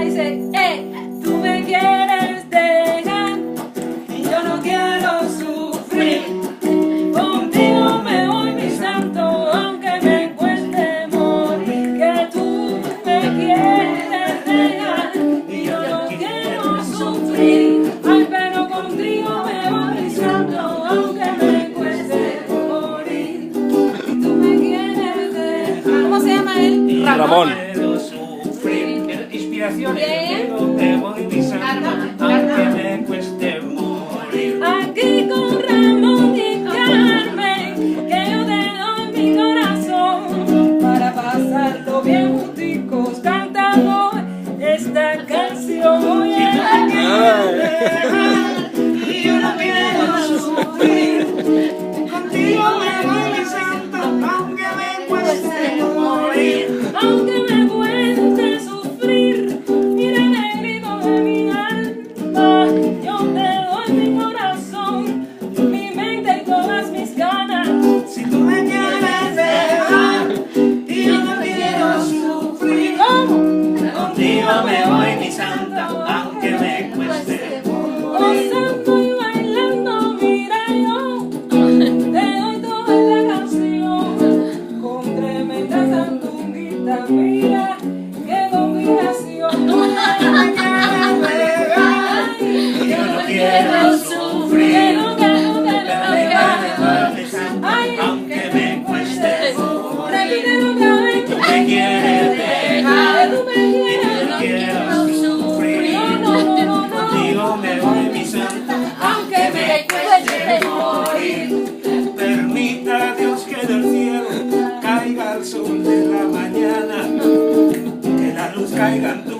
dice, tú me quieres dejar y yo no quiero sufrir. Contigo me voy, mi santo, aunque me cueste morir. Que tú me quieres dejar y yo no quiero sufrir. Ay, pero contigo me voy, mi santo, aunque me cueste morir. Tú me quieres dejar. ¿Cómo se llama él? Ramón. Bien. Me voy, mi santo, aunque me cueste morir. Aquí con Ramón y Carmen, que yo te doy mi corazón para pasarlo bien junticos cantando esta canción. Y yo no quiero sufrir. Contigo me voy, mi santo, aunque me cueste morir. Aunque me cueste sufrir, mira el negrito de mi alma, yo te doy mi corazón, mi mente y todas mis ganas. Si tú me quieres dejar y yo no quiero sufrir, contigo me voy, mi santo, aunque me cueste morir. Gozando y bailando, mira yo te doy toda la canción con tremenda sandunguita, mira qué combinación. Y yo no quiero sufrir, aunque me cueste morir. Tú me quieres dejar y yo no quiero sufrir. Contigo me voy, mi santo, aunque me cueste morir. Permita Dios que del cielo caiga el sol de la mañana, que la luz caiga en tu